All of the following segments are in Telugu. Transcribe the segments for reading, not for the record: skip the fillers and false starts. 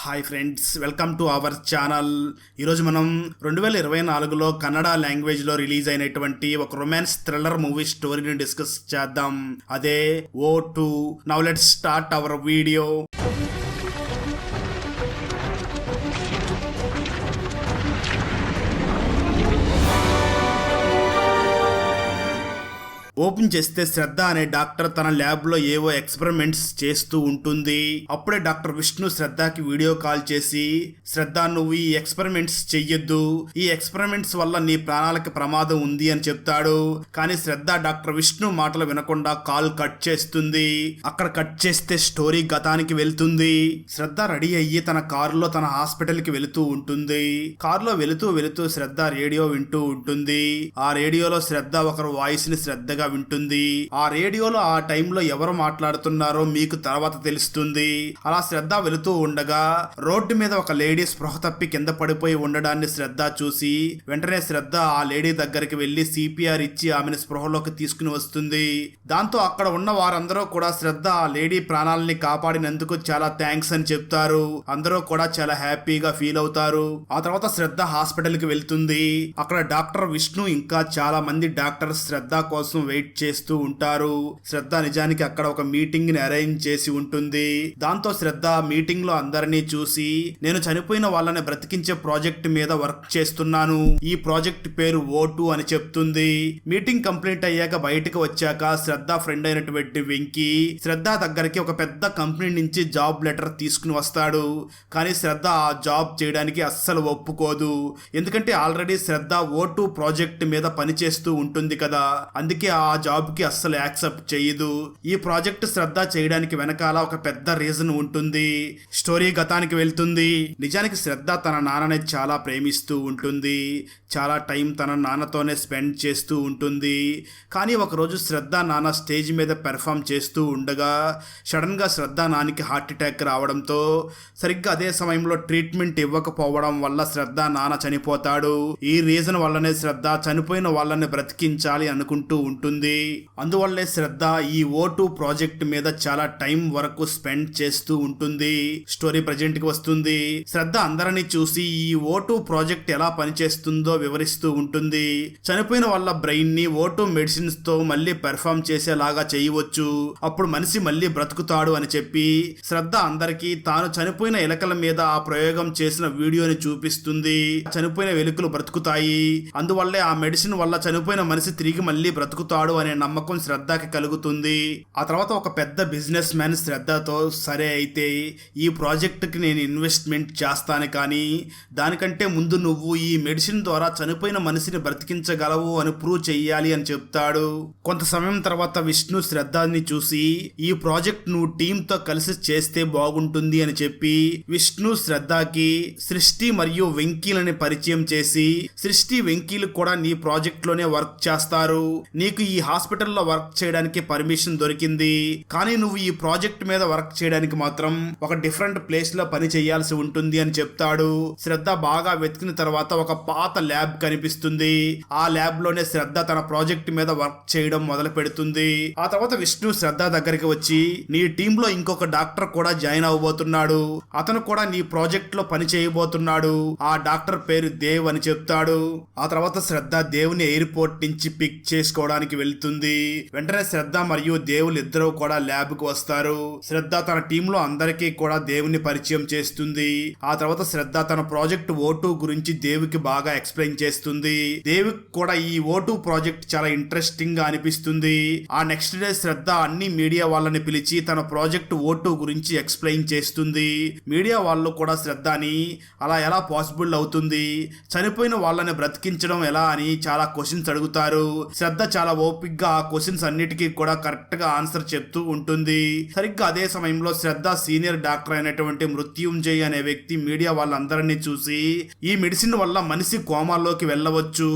Hi friends, welcome to our channel. ఈరోజు మనం 2024లో కన్నడ లాంగ్వేజ్లో రిలీజ్ అయినటువంటి ఒక రొమాన్స్ థ్రిల్లర్ మూవీ స్టోరీని డిస్కస్ చేద్దాం. అదే O2. Now let's start our video. Open చేస్తే శ్రద్ధ అనే డాక్టర్ తన ల్యాబ్ లో ఏవో ఎక్స్పెరిమెంట్స్ చేస్తూ ఉంటుంది. అప్పుడే డాక్టర్ విష్ణు శ్రద్ధకి వీడియో కాల్ చేసి, శ్రద్ధ, నువ్వు ఈ ఎక్స్పెరిమెంట్స్ చెయ్యొద్దు, ఈ ఎక్స్పెరిమెంట్స్ వల్ల నీ ప్రాణాలకి ప్రమాదం ఉంది అని చెప్తాడు. కానీ శ్రద్ధ డాక్టర్ విష్ణు మాటలు వినకుండా కాల్ కట్ చేస్తుంది. అక్కడ కట్ చేస్తే స్టోరీ గతానికి వెళ్తుంది. శ్రద్ధ రెడీ అయ్యి తన కారులో తన హాస్పిటల్ కి వెళుతూ ఉంటుంది. కారులో వెళుతూ శ్రద్ధ రేడియో వింటూ ఉంటుంది. ఆ రేడియోలో శ్రద్ధ ఒకరు వాయిస్ ని శ్రద్ధగా వింటుంది. ఆ రేడియోలో ఆ టైంలో ఎవరు మాట్లాడుతున్నారో మీకు తర్వాత తెలుస్తుంది. అలా శ్రద్ధ వెళుతూ ఉండగా రోడ్డు మీద ఒక లేడీ స్పృహ తప్పి కింద పడిపోయి ఉండడాన్ని శ్రద్ధ చూసి వెంటనే శ్రద్ధ ఆ లేడీ దగ్గరికి వెళ్లి సిపిఆర్ ఇచ్చి ఆమెను స్పృహలోకి తీసుకుని వస్తుంది. దాంతో అక్కడ ఉన్న వారందరూ కూడా శ్రద్ధ ఆ లేడీ ప్రాణాలని కాపాడినందుకు చాలా థ్యాంక్స్ అని చెప్తారు. అందరూ కూడా చాలా హ్యాపీగా ఫీల్ అవుతారు. ఆ తర్వాత శ్రద్ధ హాస్పిటల్ కి వెళ్తుంది. అక్కడ డాక్టర్ విష్ణు ఇంకా చాలా మంది డాక్టర్స్ శ్రద్ధ కోసం వెయిట్ చేస్తూ ఉంటారు. శ్రద్ధ నిజానికి అక్కడ ఒక మీటింగ్ ని అరేంజ్ చేసి ఉంటుంది. దాంతో శ్రద్ధ మీటింగ్ లో అందరినీ చూసి, నేను చనిపోయిన వాళ్ళని బ్రతికించే ప్రాజెక్ట్ మీద వర్క్ చేస్తున్నాను, ఈ ప్రాజెక్ట్ పేరు O2 అని చెప్తుంది. మీటింగ్ కంప్లీట్ అయ్యాక బయటకు వచ్చాక శ్రద్ధ ఫ్రెండ్ అయినటువంటి వెంకీ శ్రద్ధ దగ్గరికి ఒక పెద్ద కంపెనీ నుంచి జాబ్ లెటర్ తీసుకుని వస్తాడు. కానీ శ్రద్ధ ఆ జాబ్ చేయడానికి అస్సలు ఒప్పుకోదు. ఎందుకంటే ఆల్రెడీ శ్రద్ధ O2 ప్రాజెక్ట్ మీద పనిచేస్తూ ఉంటుంది కదా, అందుకే ఆ జాబ్ కి అస్సలు యాక్సెప్ట్ చేయదు. ఈ ప్రాజెక్ట్ శ్రద్ధ చేయడానికి వెనకాల ఒక పెద్ద రీజన్ ఉంటుంది. స్టోరీ గతానికి వెళ్తుంది. నిజానికి శ్రద్ధ తన నాన్నని చాలా ప్రేమిస్తూ ఉంటుంది. చాలా టైం తన నాన్నతోనే స్పెండ్ చేస్తూ ఉంటుంది. కానీ ఒకరోజు శ్రద్ధ నాన్న స్టేజ్ మీద పెర్ఫామ్ చేస్తూ ఉండగా సడన్ గా శ్రద్ధ నాన్నకి హార్ట్ అటాక్ రావడంతో సరిగ్గా అదే సమయంలో ట్రీట్మెంట్ ఇవ్వకపోవడం వల్ల శ్రద్ధ నాన్న చనిపోతాడు. ఈ రీజన్ వల్లనే శ్రద్ధ చనిపోయిన వాళ్ళని బ్రతికించాలి అనుకుంటూ ఉంటుంది. అందువల్లే శ్రద్ధ ఈ O2 ప్రాజెక్ట్ మీద చాలా టైం వరకు స్పెండ్ చేస్తూ ఉంటుంది. స్టోరీ ప్రజెంట్ కి వస్తుంది. శ్రద్ధ అందరినీ చూసి ఈ O2 ప్రాజెక్ట్ ఎలా పనిచేస్తుందో వివరిస్తూ ఉంటుంది. చనిపోయిన వాళ్ళ బ్రెయిన్ ని O2 మెడిసిన్స్ తో మళ్ళీ పెర్ఫామ్ చేసేలాగా చేయవచ్చు, అప్పుడు మనిషి మళ్ళీ బ్రతుకుతాడు అని చెప్పి శ్రద్ధ అందరికీ తాను చనిపోయిన ఎలుకల మీద ఆ ప్రయోగం చేసిన వీడియోని చూపిస్తుంది. చనిపోయిన ఎలుకలు బ్రతుకుతాయి, అందువల్లే ఆ మెడిసిన్ వల్ల చనిపోయిన మనిషి తిరిగి మళ్ళీ బ్రతుకుతాడు అనే నమ్మకం శ్రద్ధకి కలుగుతుంది. ఆ తర్వాత ఒక పెద్ద బిజినెస్ మ్యాన్ శ్రద్ధతో, సరే అయితే ఈ ప్రాజెక్టుకి నేను ఇన్వెస్ట్మెంట్ చేస్తాను, కానీ దానికంటే ముందు నువ్వు ఈ మెడిసిన్ ద్వారా చనిపోయిన మనిషిని బ్రతికించగలవు అని ప్రూవ్ చెయ్యాలి అని చెప్తాడు. కొంత సమయం తర్వాత విష్ణు శ్రద్ధని చూసి, ఈ ప్రాజెక్ట్ నువ్వు టీంతో కలిసి చేస్తే బాగుంటుంది అని చెప్పి విష్ణు శ్రద్ధకి సృష్టి మరియు వెంకీలని పరిచయం చేసి, సృష్టి వెంకీలు కూడా నీ ప్రాజెక్ట్ లోనే వర్క్ చేస్తారు, నీకు ఈ హాస్పిటల్లో వర్క్ చేయడానికి పర్మిషన్ దొరికింది, కానీ నువ్వు ఈ ప్రాజెక్ట్ మీద వర్క్ చేయడానికి మాత్రం ఒక డిఫరెంట్ ప్లేస్ లో పని చేయాల్సి ఉంటుంది అని చెప్తాడు. శ్రద్ధ బాగా వెతికిన తర్వాత ఒక పాత ల్యాబ్ కనిపిస్తుంది. ఆ ల్యాబ్ లోనే శ్రద్ధ తన ప్రాజెక్ట్ మీద వర్క్ చేయడం మొదలు పెడుతుంది. ఆ తర్వాత విష్ణు శ్రద్ధ దగ్గరికి వచ్చి, నీ టీమ్ లో ఇంకొక డాక్టర్ కూడా జాయిన్ అవబోతున్నాడు, అతను కూడా నీ ప్రాజెక్ట్ లో పని చేయబోతున్నాడు, ఆ డాక్టర్ పేరు దేవ్ అని చెప్తాడు. ఆ తర్వాత శ్రద్ధ దేవుని ఎయిర్పోర్ట్ నుంచి పిక్ చేసుకోవడానికి వెళ్తుంది. వెంటనే శ్రద్ధ మరియు దేవులు ఇద్దరు కూడా ల్యాబ్ కు వస్తారు. శ్రద్ధ తన టీమ్ లో అందరికీ కూడా దేవుని పరిచయం చేస్తుంది. ఆ తర్వాత శ్రద్ధ తన ప్రాజెక్ట్ O2 గురించి దేవుకి బాగా ఎక్స్ప్లెయిన్ చేస్తుంది. దేవుకి కూడా ఈ O2 ప్రాజెక్ట్ చాలా ఇంట్రెస్టింగ్ గా అనిపిస్తుంది. ఆ నెక్స్ట్ డే శ్రద్ధ అన్ని మీడియా వాళ్ళని పిలిచి తన ప్రాజెక్ట్ O2 గురించి ఎక్స్ప్లెయిన్ చేస్తుంది. మీడియా వాళ్ళు కూడా శ్రద్ధని అలా ఎలా పాసిబుల్ అవుతుంది, చనిపోయిన వాళ్ళని బ్రతికించడం ఎలా అని చాలా క్వశ్చన్స్ అడుగుతారు. శ్రద్ధ చాలా ఓపిక్ గా ఆ క్వశ్చన్స్ అన్నిటికీ కూడా కరెక్ట్ గా ఆన్సర్ చెప్తూ ఉంటుంది. సరిగ్గా అదే సమయంలో శ్రద్ధ సీనియర్ డాక్టర్ అయినటువంటి మృత్యుంజయ్ అనే వ్యక్తి మీడియా వాళ్ళందరినీ చూసి, ఈ మెడిసిన్ వల్ల మనిషి కోమాలోకి వెళ్ళవచ్చు,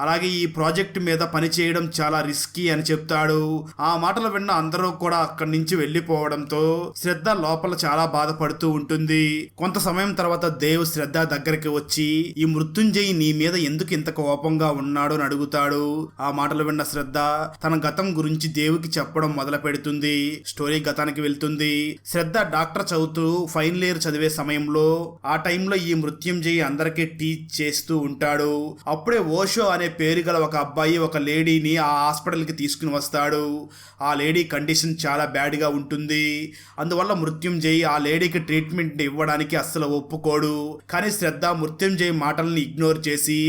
అలాగే ఈ ప్రాజెక్ట్ మీద పని చేయడం చాలా రిస్కీ అని చెప్తాడు. ఆ మాటలు విన్న అందరూ కూడా అక్కడి నుంచి వెళ్లిపోవడంతో శ్రద్ధ లోపల చాలా బాధపడుతూ ఉంటుంది. కొంత సమయం తర్వాత దేవ్ శ్రద్ధ దగ్గరికి వచ్చి, ఈ మృత్యుంజయ్ నీ మీద ఎందుకు ఇంత కోపంగా ఉన్నాడు అని అడుగుతాడు. ఆ మాటలు విన్న శ్రద్ధ, శ్రద్ధ తన గతం గురించి దేవుకి చెప్పడం మొదలు పెడుతుంది. స్టోరీ గతానికి వెళ్తుంది. శ్రద్ధ డాక్టర్ చదువుతూ ఫైనల్ ఇయర్ చదివే సమయంలో ఆ టైంలో ఈ మృత్యుంజయ్ అందరికీ టీచ్ చేస్తూ ఉంటాడు. అప్పుడే ఓషో అనే పేరు గల ఒక అబ్బాయి ఒక లేడీని ఆ హాస్పిటల్కి తీసుకుని వస్తాడు. ఆ లేడీ కండిషన్ చాలా బ్యాడ్గా ఉంటుంది. అందువల్ల మృత్యుంజయ్ ఆ లేడీకి ట్రీట్మెంట్ ఇవ్వడానికి అస్సలు ఒప్పుకోడు. కానీ శ్రద్ధ మృత్యుంజయ్ మాటల్ని ఇగ్నోర్ చేసి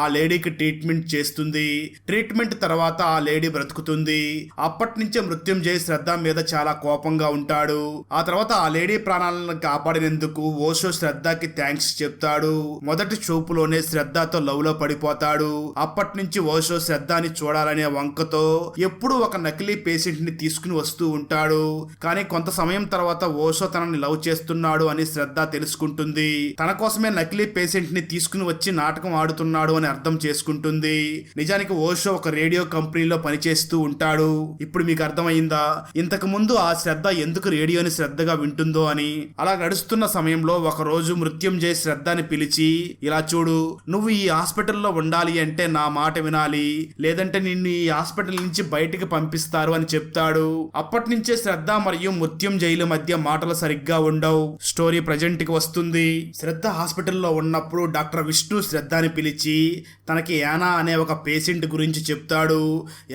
ఆ లేడీకి ట్రీట్మెంట్ చేస్తుంది. ట్రీట్మెంట్ తర్వాత ఆ లేడీ బ్రతుకుతుంది. అప్పటి నుంచే మృత్యుంజయ్ శ్రద్ధ మీద చాలా కోపంగా ఉంటాడు. ఆ తర్వాత ఆ లేడీ ప్రాణాలను కాపాడినందుకు ఓషో శ్రద్ధకి థ్యాంక్స్ చెప్తాడు. మొదటి చూపులోనే శ్రద్ధతో లవ్ లో పడిపోతాడు. అప్పటి నుంచి ఓషో శ్రద్ధని చూడాలనే వంకతో ఎప్పుడూ ఒక నకిలీ పేషెంట్ ని తీసుకుని వస్తూ ఉంటాడు. కానీ కొంత సమయం తర్వాత ఓషో తనని లవ్ చేస్తున్నాడు అని శ్రద్ధ తెలుసుకుంటుంది. తన కోసమే నకిలీ పేషెంట్ ని తీసుకుని వచ్చి నాటకం ఆడుతున్నాడు అని అర్థం చేసుకుంటుంది. నిజానికి ఓషో ఒక రేడియో కంపెనీలో పనిచేస్తూ ఉంటాడు. ఇప్పుడు మీకు అర్థమైందా ఇంతకు ముందు ఆ శ్రద్ధ ఎందుకు రేడియోని శ్రద్ధగా వింటుందో అని? అలా నడుస్తున్న సమయంలో ఒక రోజు మృత్యుంజయ్ శ్రద్ధని పిలిచి, ఇలా చూడు, నువ్వు ఈ హాస్పిటల్లో ఉండాలి అంటే నా మాట వినాలి, లేదంటే నిన్ను ఈ హాస్పిటల్ నుంచి బయటికి పంపిస్తారు అని చెప్తాడు. అప్పటి నుంచే శ్రద్ధ మరియు మృత్యుంజయ్ల మధ్య మాటలు సరిగ్గా ఉండవు. స్టోరీ ప్రజెంట్ కి వస్తుంది. శ్రద్ధ హాస్పిటల్లో ఉన్నప్పుడు డాక్టర్ విష్ణు శ్రద్ధని పిలిచి తనకి యానా అనే ఒక పేషెంట్ గురించి చెప్తాడు.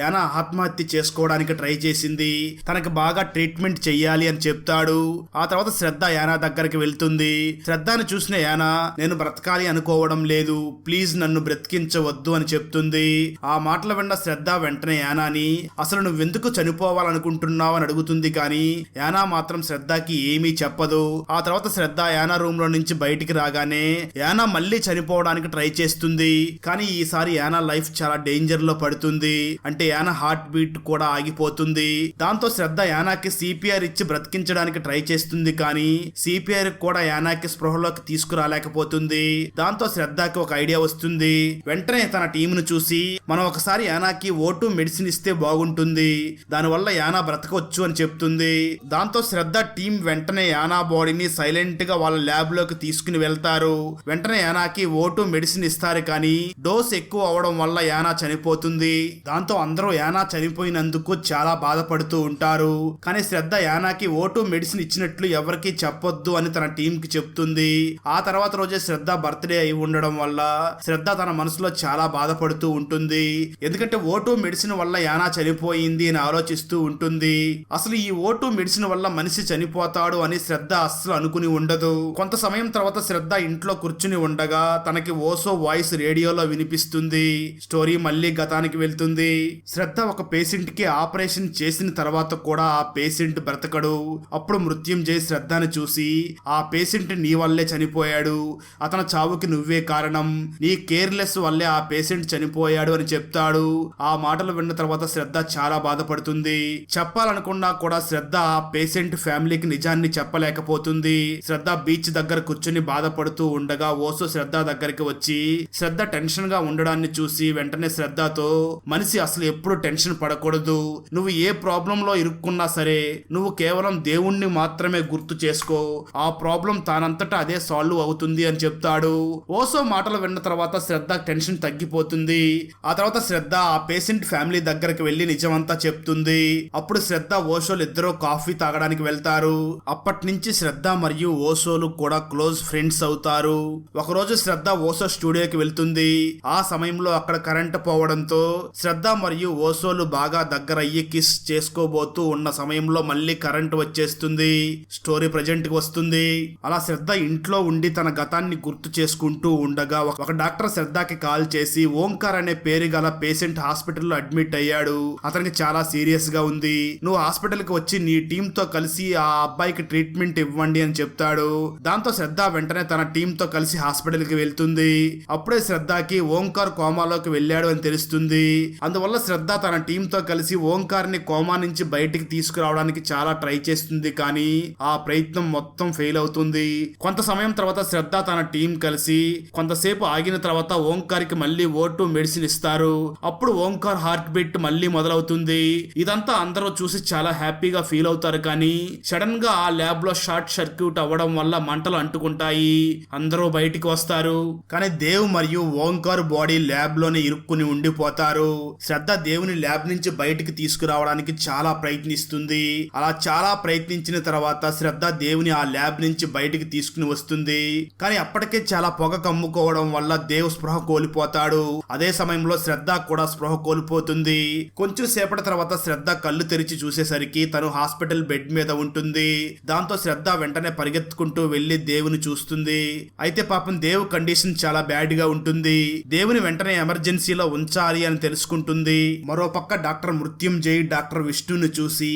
యానా ఆత్మహత్య చేసుకోవడానికి ట్రై చేసింది, తనకి బాగా ట్రీట్మెంట్ చెయ్యాలి అని చెప్తాడు. ఆ తర్వాత శ్రద్ధ యానా దగ్గరికి వెళ్తుంది. శ్రద్ధని చూసిన యానా, నేను బ్రతకాలి అనుకోవడం లేదు, ప్లీజ్ నన్ను బ్రతికించవద్దు అని చెప్తుంది. ఆ మాటలు విన్న శ్రద్ధ వెంటనే యానాని, అసలు నువ్వెందుకు చనిపోవాలనుకుంటున్నావు అని అడుగుతుంది. కానీ యానా మాత్రం శ్రద్ధకి ఏమీ చెప్పదు. ఆ తర్వాత శ్రద్ధ యానా రూమ్ లో నుంచి బయటికి రాగానే యానా మళ్ళీ చనిపోవడానికి ట్రై చేస్తుంది. కానీ ఈసారి యానా లైఫ్ చాలా డేంజర్ లో పడుతుంది. అంటే యానా హార్ట్ బీట్ కూడా ఆగిపోతుంది. దాంతో శ్రద్ధ యానాకి సిపిఆర్ ఇచ్చి బ్రతికించడానికి ట్రై చేస్తుంది. కానీ సిపిఆర్ కూడా యానాకి స్పృహలోకి తీసుకురాలేకపోతుంది. దాంతో శ్రద్ధకి ఒక ఐడియా వస్తుంది. వెంటనే తన టీంను చూసి, మనం ఒకసారి యానాకి O2 మెడిసిన్ ఇస్తే బాగుంటుంది, దానివల్ల యానా బ్రతకవచ్చు అని చెప్తుంది. దాంతో శ్రద్ధ టీం వెంటనే యానా బాడీని సైలెంట్ గా వాళ్ళ ల్యాబ్ లోకి తీసుకుని వెళ్తారు. వెంటనే యానాకి O2 మెడిసిన్ ఇస్తారు. కానీ డోస్ ఎక్కువ అవడం వల్ల యానా చనిపోతుంది. దాంతో అందరూ యానా చనిపోయినందుకు చాలా బాధపడుతూ ఉంటారు. కానీ శ్రద్ధ యానాకి O2 మెడిసిన్ ఇచ్చినట్లు ఎవరికి చెప్పొద్దు అని తన టీం కి చెప్తుంది. ఆ తర్వాత రోజే శ్రద్ధ బర్త్డే అయి ఉండడం వల్ల శ్రద్ధ తన మనసులో చాలా బాధపడుతూ ఉంటుంది. ఎందుకంటే O2 మెడిసిన్ వల్ల యానా చనిపోయింది అని ఆలోచిస్తూ ఉంటుంది. అసలు ఈ O2 మెడిసిన్ వల్ల మనిషి చనిపోతాడు అని శ్రద్ధ అస్సలు అనుకుని ఉండదు. కొంత సమయం తర్వాత శ్రద్ధ ఇంట్లో కూర్చుని ఉండగా తనకి ఓషో వాయిస్ రేడియోలో వినిపిస్తుంది. స్టోరీ మళ్ళీ గతానికి వెళ్తుంది. శ్రద్ధ ఒక పేషెంట్ కి ఆపరేషన్ చేసిన తర్వాత కూడా ఆ పేషెంట్ బ్రతకడు. అప్పుడు మృత్యుంజయ్ శ్రద్ధని చూసి, ఆ పేషెంట్ నీ వల్లే చనిపోయాడు, అతని చావుకి నువ్వే కారణం, నీ కేర్లెస్ వల్లే ఆ పేషెంట్ చనిపోయాడు అని చెప్తాడు. ఆ మాటలు విన్న తర్వాత శ్రద్ధ చాలా బాధపడుతుంది. చెప్పాలనుకున్నా కూడా శ్రద్ధ ఆ పేషెంట్ ఫ్యామిలీకి నిజాన్ని చెప్పలేకపోతుంది. శ్రద్ధ బీచ్ దగ్గర కూర్చుని బాధపడుతూ ఉండగా ఓషో శ్రద్ధ దగ్గరికి వచ్చి శ్రద్ధ టెన్షన్ గా ఉండడాన్ని చూసి వెంటనే శ్రద్ధతో, మనిషి అసలు ఎప్పుడు టెన్షన్ పడకూడదు, నువ్వు ఏ ప్రాబ్లం లో ఇరుక్కున్నా సరే నువ్వు కేవలం దేవుణ్ణి మాత్రమే గుర్తు చేసుకో, ఆ ప్రాబ్లం తానంతటా అదే సాల్వ్ అవుతుంది అని చెప్తాడు. ఓషో మాటలు విన్న తర్వాత శ్రద్ధ టెన్షన్ తగ్గిపోతుంది. ఆ తర్వాత శ్రద్ధ ఆ పేషెంట్ ఫ్యామిలీ దగ్గరికి వెళ్లి నిజమంతా చెప్తుంది. అప్పుడు శ్రద్ధ ఓషోలు ఇద్దరు కాఫీ తాగడానికి వెళ్తారు. అప్పటి నుంచి శ్రద్ధ మరియు ఓషోలు కూడా క్లోజ్ ఫ్రెండ్స్ అవుతారు. ఒకరోజు శ్రద్ధ ఓషో స్టూడియోకి వెళ్తుంది. ఆ సమయంలో అక్కడ కరెంట్ పోవడంతో శ్రద్ధ మరియు ఓషోలు బాగా దగ్గర అయ్యి కిస్ చేసుకోబోతూ ఉన్న సమయంలో మళ్ళీ కరెంట్ వచ్చేస్తుంది. స్టోరీ ప్రజెంట్ కి వస్తుంది. అలా శ్రద్ధ ఇంట్లో ఉండి తన గతాన్ని గుర్తు చేసుకుంటూ ఉండగా ఒక డాక్టర్ శ్రద్ధకి కాల్ చేసి, ఓంకార్ అనే పేరు గల పేషెంట్ హాస్పిటల్లో అడ్మిట్ అయ్యాడు, అతనికి చాలా సీరియస్ గా ఉంది, నువ్వు హాస్పిటల్ కి వచ్చి నీ టీమ్ తో కలిసి ఆ అబ్బాయికి ట్రీట్మెంట్ ఇవ్వండి అని చెప్తాడు. దాంతో శ్రద్ధ వెంటనే తన టీమ్ తో కలిసి హాస్పిటల్ కి వెళ్తుంది. అప్పుడే శ్రద్ధకి ఓంకార్ కోమాలోకి వెళ్ళాడు అని తెలుస్తుంది. అందువల్ల శ్రద్ధ తన టీమ్ తో కలిసి ఓంకార్ ని కోమా నుంచి బయటికి తీసుకురావడానికి చాలా ట్రై చేస్తుంది. కానీ ఆ ప్రయత్నం మొత్తం ఫెయిల్ అవుతుంది. కొంత సమయం తర్వాత శ్రద్ధ తన టీం కలిసి కొంతసేపు ఆగిన తర్వాత ఓంకార్ కి మళ్ళీ O2 మెడిసిన్ ఇస్తారు. అప్పుడు ఓంకార్ హార్ట్ బీట్ మళ్ళీ మొదలవుతుంది. ఇదంతా అందరూ చూసి చాలా హ్యాపీగా ఫీల్ అవుతారు. కానీ సడన్ గా ఆ ల్యాబ్ లో షార్ట్ సర్క్యూట్ అవ్వడం వల్ల మంటలు అంటుకుంటాయి. అందరూ బయటికి వస్తారు. కానీ దేవ్ మరియు ఓంకార్ బాడీ ల్యాబ్ లోనే ఇరుక్కుని ఉండిపోతారు. శ్రద్ధ దేవుని ల్యాబ్ నుంచి బయటికి తీసుకురావడానికి చాలా ప్రయత్నిస్తుంది. అలా చాలా ప్రయత్నించిన తర్వాత శ్రద్ధ దేవుని ఆ ల్యాబ్ నుంచి బయటికి తీసుకుని వస్తుంది. కానీ అప్పటికే చాలా పొగ కమ్ముకోవడం వల్ల దేవ్ స్పృహ కోల్పోతాడు. అదే సమయంలో శ్రద్ధ కూడా స్పృహ కోల్పోతుంది. కొంచెం సేపటి తర్వాత శ్రద్ధ కళ్ళు తెరిచి చూసేసరికి తను హాస్పిటల్ బెడ్ మీద ఉంటుంది. దాంతో శ్రద్ధ వెంటనే పరిగెత్తుకుంటూ వెళ్లి దేవుని చూస్తుంది. అయితే పాపం దేవ్ కండిషన్ చాలా బ్యాడ్ గా ఉంటుంది. దేవుని వెంటనే ఎమర్జెన్సీలో ఉంచాలి అని తెలుసుకుంటుంది. మరోపక్క డాక్టర్ మృత్యుంజయ్ డాక్టర్ విష్ణుని చూసి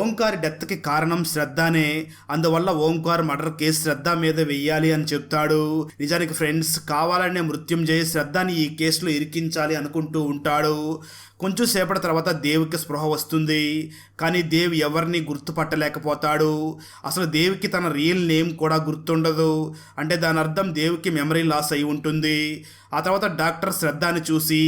ఓంకార్ డెత్ కి కారణం శ్రద్ధనే, అందువల్ల ఓంకార్ మర్డర్ కేసు శ్రద్ధ మీద వెయ్యాలి అని చెప్తాడు. నిజానికి ఫ్రెండ్స్, కావాలనే మృత్యుంజయ్ శ్రద్ధని ఈ కేసులో ఇరికించాలి అనుకుంటూ ఉంటాడు. కొంచెం సేపటి తర్వాత దేవుకి స్పృహ వస్తుంది. కానీ దేవ్ ఎవరిని గుర్తుపట్టలేకపోతాడు. అసలు దేవికి తన రియల్ నేమ్ కూడా గుర్తుండదు. అంటే దాని అర్థం దేవుకి మెమరీ లాస్ అయి ఉంటుంది. ఆ తర్వాత డాక్టర్ శ్రద్ధని చూసి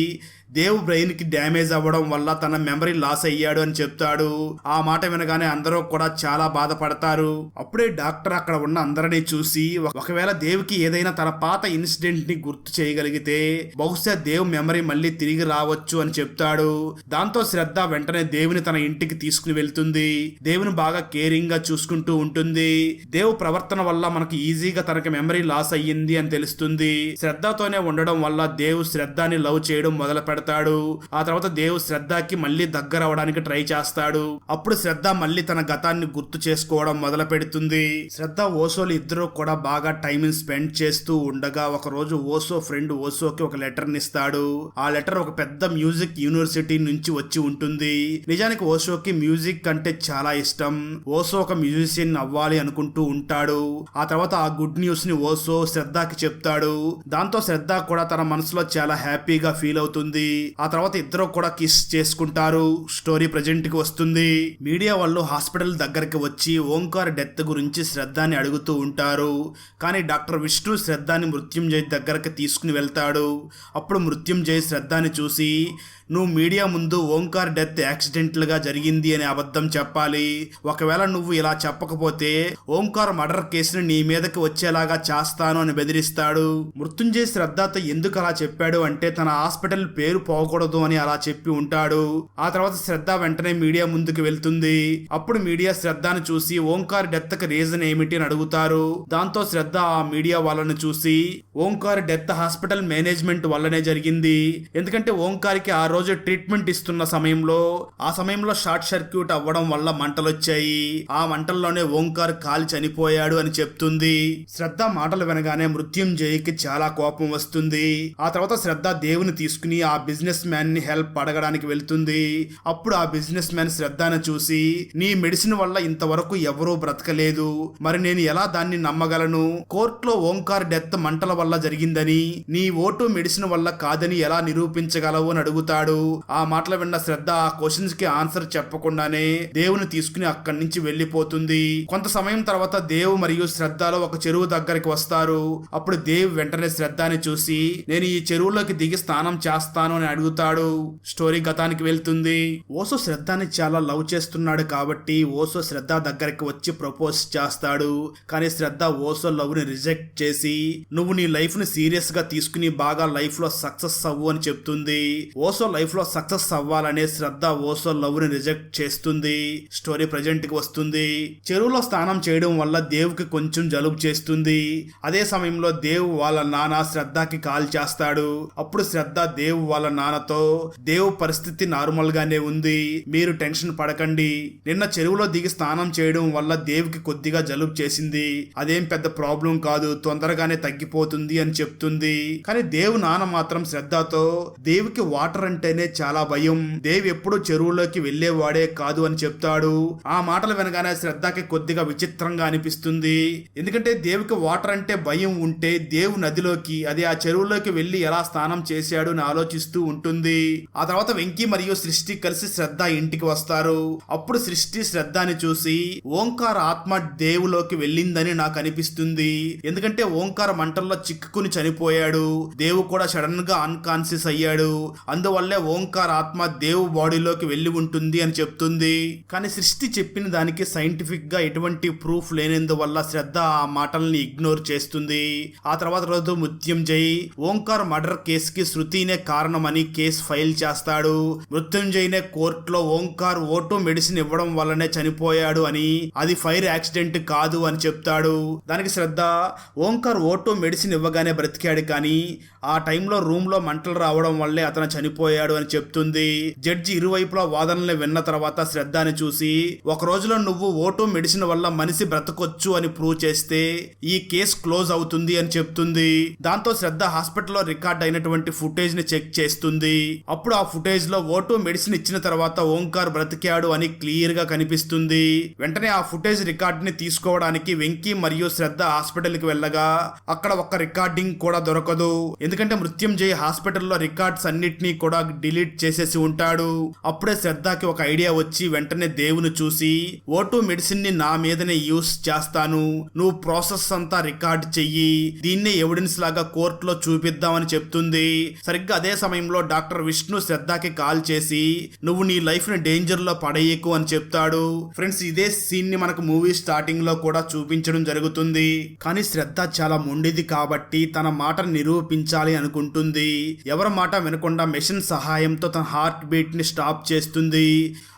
దేవ్ బ్రెయిన్కి డ్యామేజ్ అవ్వడం వల్ల తన మెమరీ లాస్ అయ్యాడు అని చెప్తాడు. ఆ మాట వినగానే అందరూ కూడా చాలా బాధపడతారు. అప్పుడే డాక్టర్ అక్కడ ఉన్న అందరినీ చూసి ఒకవేళ దేవ్కి ఏదైనా తన పాత ఇన్సిడెంట్ ని గుర్తు చేయగలిగితే బహుశా దేవ్ మెమరీ మళ్ళీ తిరిగి రావచ్చు అని చెప్తాడు. దాంతో శ్రద్ధ వెంటనే దేవుని తన ఇంటికి తీసుకుని వెళ్తుంది. దేవుని బాగా కేరింగ్ గా చూసుకుంటూ ఉంటుంది. దేవ్ ప్రవర్తన వల్ల మనకు ఈజీగా తనకి మెమరీ లాస్ అయ్యింది అని తెలుస్తుంది. శ్రద్ధతోనే ఉండడం వల్ల దేవ్ శ్రద్ధని లవ్ చేయడం మొదలు పెడతాడు. ఆ తర్వాత దేవ్ శ్రద్ధకి మళ్ళీ దగ్గర అవడానికి ట్రై చేస్తాడు. అప్పుడు శ్రద్ధ మళ్ళీ తన గతాన్ని గుర్తు చేసుకోవడం మొదలు పెడుతుంది. శ్రద్ధ ఓసోలు ఇద్దరు కూడా బాగా టైం స్పెండ్ చేస్తూ ఉండగా ఒక రోజు ఓసో ఫ్రెండ్ ఓసోకి ఒక లెటర్ ని ఇస్తాడు. ఆ లెటర్ ఒక పెద్ద మ్యూజిక్ యూనివర్సిటీ నుంచి వచ్చి ఉంటుంది. నిజానికి ఓసోకి మ్యూజిక్ అంటే చాలా ఇష్టం. ఓసో ఒక మ్యూజిషియన్ అవ్వాలి అనుకుంటూ ఉంటాడు. ఆ తర్వాత ఆ గుడ్ న్యూస్ ని ఓసో శ్రద్ధకి చెప్తాడు. దాంతో శ్రద్ధ కూడా తన మనసులో చాలా హ్యాపీగా ఫీల్ అవుతుంది. ఆ తర్వాత ఇద్దరు కూడా కిస్ చేసుకుంటారు. స్టోరీ ప్రెజెంట్ కి వస్తుంది. మీడియా వాళ్ళు హాస్పిటల్ దగ్గరికి వచ్చి ఓంకార్ డెత్ గురించి శ్రద్ధని అడుగుతూ ఉంటారు. కానీ డాక్టర్ విష్ణు శ్రద్ధని మృత్యుంజయ్ దగ్గరకు తీసుకుని వెళ్తాడు. అప్పుడు మృత్యుంజయ్ శ్రద్ధని చూసి, నువ్వు మీడియా ముందు ఓంకార్ డెత్ యాక్సిడెంటల్ గా జరిగింది అని అబద్ధం చెప్పాలి. ఒకవేళ నువ్వు ఇలా చెప్పకపోతే ఓంకార్ మర్డర్ కేసుని నీ మీదకి వచ్చేలాగా చేస్తాను అని బెదిరిస్తాడు. మృత్యుంజయ్ శ్రద్ధతో ఎందుకు అలా చెప్పాడు అంటే తన హాస్పిటల్ పేరు పోకూడదు అని అలా చెప్పి ఉంటాడు. ఆ తర్వాత శ్రద్ధ వెంటనే మీడియా ముందుకు వెళ్తుంది. అప్పుడు మీడియా శ్రద్ధను చూసి ఓంకార్ డెత్ కి రీజన్ ఏమిటి అని అడుగుతారు. దాంతో శ్రద్ధ ఆ మీడియా వాళ్ళని చూసి ఓంకార్ డెత్ హాస్పిటల్ మేనేజ్మెంట్ వల్లనే జరిగింది. ఎందుకంటే ఓంకార్కి ఆ రోజు ట్రీట్మెంట్ ఇస్తున్న సమయంలో షార్ట్ సర్క్యూట్ అవ్వడం వల్ల మంటలు వచ్చాయి. ఆ మంటల్లోనే ఓంకార్ కాలి చనిపోయాడు అని చెప్తుంది. శ్రద్ధ మాటలు వినగానే మృత్యుంజయ్కి చాలా కోపం వస్తుంది. ఆ తర్వాత శ్రద్ధ దేవుని తీసుకుని ఆ బిజినెస్ మ్యాన్ ని హెల్ప్ అడగడానికి వెళ్తుంది. అప్పుడు ఆ బిజినెస్ మ్యాన్ శ్రద్ధను చూసి, నీ మెడిసిన్ వల్ల ఇంతవరకు ఎవరూ బ్రతకలేదు, మరి నేను ఎలా దాన్ని నమ్మగలను? కోర్టులో ఓంకార్ డెత్ మంటల వల్ల జరిగిందని, నీ ఓటు మెడిసిన్ వల్ల కాదని ఎలా నిరూపించగలవు అని అడుగుతాడు. ఆ మాటలు విన్న శ్రద్ధ ఆ క్వశ్చన్స్ కి ఆన్సర్ చెప్పకుండానే దేవుని తీసుకుని అక్కడి నుంచి వెళ్లిపోతుంది. కొంత సమయం తర్వాత దేవ్ మరియు శ్రద్ధలో ఒక చెరువు దగ్గరికి వస్తారు. అప్పుడు దేవ్ వెంటనే శ్రద్ధని చూసి, నేను ఈ చెరువులోకి దిగి స్నానం చేస్తాను అని అడుగుతాడు. స్టోరీ గతానికి వెళ్తుంది. ఓసో శ్రద్ధని చాలా లవ్ చేస్తున్నాడు కాబట్టి ఓసో శ్రద్ధ దగ్గరికి వచ్చి ప్రపోజ్ చేస్తాడు. కానీ శ్రద్ధ ఓసో లవ్ ని రిజెక్ట్ చేసి, నువ్వు నీ లైఫ్ ని సీరియస్ గా తీసుకుని బాగా లైఫ్ లో సక్సెస్ అవ్వు అని చెప్తుంది. ఓసో లైఫ్ లో సక్సెస్ అవ్వాలనే శ్రద్ధ ఓసో లవ్ ని రిజెక్ట్ చేస్తుంది. స్టోరీ ప్రెజెంట్ కి వస్తుంది. చెరువులో స్నానం చేయడం వల్ల దేవుకి కొంచెం జలుబు చేస్తుంది. అదే సమయంలో దేవ్ వాళ్ళ నాన్న శ్రద్ధకి కాల్ చేస్తాడు. అప్పుడు శ్రద్ధ దేవ్ వాళ్ళ నాన్నతో, దేవ్ పరిస్థితి నార్మల్ గానే ఉంది, మీరు టెన్షన్ పడకండి, నిన్న చెరువులో దిగి స్నానం చేయడం వల్ల దేవుకి కొద్దిగా జలుబు చేసింది, అదేం పెద్ద ప్రాబ్లం కాదు, తొందరగానే తగ్గిపోతుంది అని చెప్తుంది. కానీ దేవ్ నాన్న మాత్రం శ్రద్ధతో, దేవుకి వాటర్ అంటేనే చాలా భయం, దేవ్ ఎప్పుడు చెరువులోకి వెళ్లేవాడే కాదు అని చెప్తాడు. ఆ మాటలు వినగానే శ్రద్ధకి కొద్దిగా విచిత్రంగా అనిపిస్తుంది. ఎందుకంటే దేవుకి వాటర్ అంటే భయం ఉంటే దేవ్ నదిలోకి, అది ఆ చెరువులోకి వెళ్లి ఎలా స్నానం చేశాడు అని ఆలోచిస్తూ ఉంటుంది. ఆ తర్వాత వెంకీ మరియు సృష్టి కలిసి శ్రద్ధ ఇంటికి వస్తారు. అప్పుడు సృష్టి శ్రద్ధని చూసి, ఓంకార్ ఆత్మ దేవులోకి వెళ్ళిందని నాకు అనిపిస్తుంది, ఎందుకంటే ఓంకార్ మంటల్లో చిక్కుకుని చనిపోయాడు, దేవు కూడా సడన్ గా అన్కాన్షియస్ అయ్యాడు, అందువల్లే ఓంకార్ ఓంకార్ ఆత్మ దేవు బాడీలోకి వెళ్లి ఉంటుంది అని చెప్తుంది. కానీ సృష్టి చెప్పిన దానికి సైంటిఫిక్ గా ఎటువంటి ప్రూఫ్ లేనందువల్ల శ్రద్ధ ఆ మాటల్ని ఇగ్నోర్ చేస్తుంది. ఆ తర్వాత రోజు మృత్యుంజయ్ ఓంకార్ మర్డర్ కేసుకి శృతినే కారణమని కేసు ఫైల్ చేస్తాడు. మృత్యుంజయ్నే కోర్టులో ఓంకార్ ఓటో మెడిసిన్ ఇవ్వడం వల్లనే చనిపోయాడు అని, అది ఫైర్ యాక్సిడెంట్ కాదు అని చెప్తాడు. దానికి శ్రద్ధ ఓంకార్ ఓటో మెడిసిన్ ఇవ్వగానే బ్రతికాడు, కానీ ఆ టైంలో రూమ్ లో మంటలు రావడం వల్లే అతను చనిపోయాడు అని చెప్తుంది. జడ్జి ఇరువైపులా వాదనలు విన్న తర్వాత శ్రద్ధని చూసి, ఒక రోజులో నువ్వు ఓటో మెడిసిన్ వల్ల మనిషి బ్రతకొచ్చు అని ప్రూవ్ చేస్తే ఈ కేసు క్లోజ్ అవుతుంది అని చెప్తుంది. దాంతో శ్రద్ధ హాస్పిటల్లో రికార్డ్ అయినటువంటి ఫుటేజ్ ని చెక్ చేస్తుంది. అప్పుడు ఆ ఫుటేజ్ లో ఓటో మెడిసిన్ ఇచ్చిన తర్వాత ఓంకార్ బ్రతికాడు అని క్లియర్ గా కనిపిస్తుంది. వెంటనే ఆ ఫుటేజ్ రికార్డ్ ని తీసుకోవడానికి వెంకీ మరియు శ్రద్ధ హాస్పిటల్ కి వెళ్ళగా అక్కడ ఒక్క రికార్డింగ్ కూడా దొరకదు. ఎందుకంటే మృత్యుంజయ్ హాస్పిటల్లో రికార్డ్స్ అన్నిటినీ కూడా డిలీట్ చేసేసి ఉంటాడు. అప్పుడే శ్రద్ధకి ఒక ఐడియా వచ్చి వెంటనే దేవుని చూసి, ఓటో మెడిసిన్ ని నా మీదనే యూస్ చేస్తాను, నువ్వు ప్రాసెస్ అంతా రికార్డ్ చెయ్యి, దీన్నే ఎవిడెన్స్ లాగా కోర్టులో చూపిద్దామని చెప్తుంది. సరిగ్గా అదే సమయంలో డాక్టర్ విష్ణు శ్రద్ధకి కాల్ చేసి, నువ్వు నీ లైఫ్ ని డేంజర్ లో పడేయకు అని చెప్తాడు. ఫ్రెండ్స్, ఇదే సీన్ ని మనకు మూవీ స్టార్టింగ్ లో కూడా చూపించడం జరుగుతుంది. కానీ శ్రద్ధ చాలా మొండిది కాబట్టి తన మాట నిరూపించాలి అనుకుంటుంది. ఎవరి మాట వినకుండా మెషిన్ సహాయంతో తన హార్ట్ బీట్ ని స్టాప్ చేస్తుంది.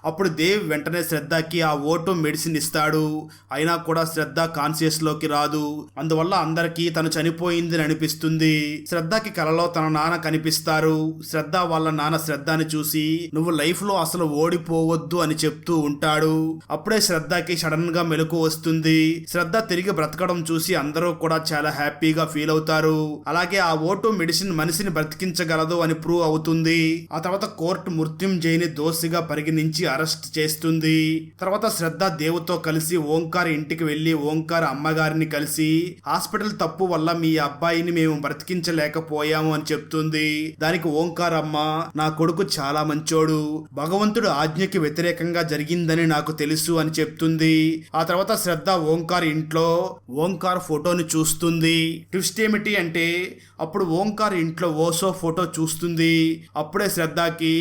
అప్పుడు దేవ్ వెంటనే శ్రద్ధకి ఆ ఓటో మెడిసిన్ ఇస్తాడు. అయినా కూడా శ్రద్ధ కాన్షియస్ లోకి రాదు. అందువల్ల అందరికీ తను చనిపోయిందని అనిపిస్తుంది. శ్రద్ధకి కలలో తన నాన్న కనిపిస్తారు. శ్రద్ధ వాళ్ళ నాన్న శ్రద్ధని చూసి, నువ్వు లైఫ్ లో అసలు ఓడిపోవద్దు అని చెప్తూ ఉంటాడు. అప్పుడే శ్రద్ధకి సడన్ గా మెలకు వస్తుంది. శ్రద్ధ తిరిగి బ్రతకడం చూసి అందరూ కూడా చాలా హ్యాపీగా ఫీల్ అవుతారు. అలాగే ఆ ఓటో మెడిసిన్ మనిషిని బ్రతికించగలదు అని ప్రూవ్ అవుతుంది. ఆ తర్వాత కోర్టు మృత్యుంజయ్ని దోషిగా పరిగణించి అరెస్ట్ చేస్తుంది. తర్వాత శ్రద్ధ దేవుతో కలిసి ఓంకార్ ఇంటికి వెళ్లి ఓంకార్ అమ్మగారిని కలిసి, హాస్పిటల్ తప్పు వల్ల మీ అబ్బాయిని మేము బ్రతికించలేకపోయాము అని చెప్తుంది. దానికి ఓంకార్ అమ్మ, నా కొడుకు చాలా మంచోడు, భగవంతుడు ఆజ్ఞకి వ్యతిరేకంగా జరిగిందని నాకు తెలుసు అని చెప్తుంది. ఆ తర్వాత శ్రద్ధ ఓంకార్ ఇంట్లో ఓంకార్ ఫోటోని చూస్తుంది. ట్విస్ట్ ఏమిటి అంటే అప్పుడు ఓంకార్ ఇంట్లో ఓసో ఫోటో చూస్తుంది. అప్పుడే శ్రద్ధకి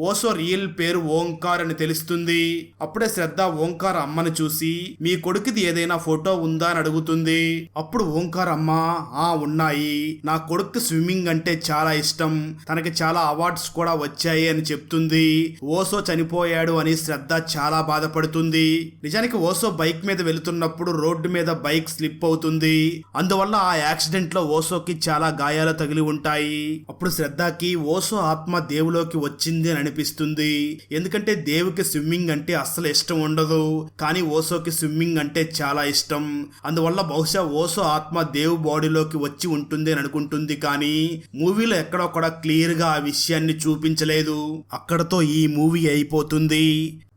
ఓసో రియల్ పేరు ఓంకార్ అని తెలుస్తుంది. అప్పుడే శ్రద్ధ ఓంకార్ అమ్మని చూసి, మీ కొడుకుది ఏదైనా ఫోటో ఉందా అని అడుగుతుంది. అప్పుడు ఓంకార్ అమ్మ, ఉన్నాయి, నా కొడుకు స్విమ్మింగ్ అంటే చాలా ఇష్టం, తనకి చాలా అవార్డ్స్ కూడా వచ్చాయి అని చెప్తుంది. ఓసో చనిపోయాడు అని శ్రద్ధ చాలా బాధపడుతుంది. నిజానికి ఓసో బైక్ మీద వెళుతున్నప్పుడు రోడ్డు మీద బైక్ స్లిప్ అవుతుంది. అందువల్ల ఆ యాక్సిడెంట్ లో ఓసోకి చాలా గాయాలు తగిలి ఉంటాయి. అప్పుడు శ్రద్ధకి ఓసో ఆత్మ దేవులోకి వచ్చింది అని అనిపిస్తుంది. ఎందుకంటే దేవుకి స్విమ్మింగ్ అంటే అస్సలు ఇష్టం ఉండదు, కానీ ఓసోకి స్విమ్మింగ్ అంటే చాలా ఇష్టం. అందువల్ల బహుశా ఓసో ఆత్మ దేవు బాడీలోకి వచ్చి ఉంటుంది అని అనుకుంటుంది. కానీ మూవీలో ఎక్కడో కూడా క్లియర్ గా ఆ విషయాన్ని చూపించలేదు. అక్కడతో ఈ మూవీ అయిపోతుంది.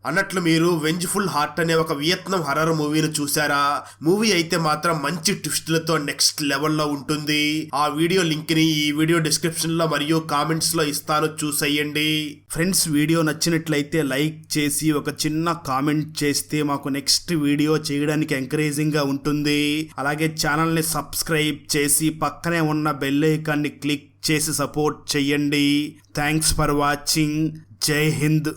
అన్నట్లు మీరు వెంజ్ఫుల్ హార్ట్ అనే ఒక వియత్నాం హర్రర్ మూవీని చూసారా? మూవీ అయితే మాత్రం మంచి ట్విస్టులతో నెక్స్ట్ లెవెల్లో ఉంటుంది. ఆ వీడియో లింక్ ని ఈ వీడియో డిస్క్రిప్షన్ లో మరియు కామెంట్స్ లో ఇస్తాను, చూసేయండి. ఫ్రెండ్స్, వీడియో నచ్చినట్లయితే లైక్ చేసి ఒక చిన్న కామెంట్ చేస్తే మాకు నెక్స్ట్ వీడియో చేయడానికి ఎంకరేజింగ్ గా ఉంటుంది. అలాగే ఛానల్ ని సబ్స్క్రైబ్ చేసి పక్కనే ఉన్న బెల్ ఐకాన్ ని క్లిక్ చేసి సపోర్ట్ చేయండి. Thanks for watching. జై హింద్.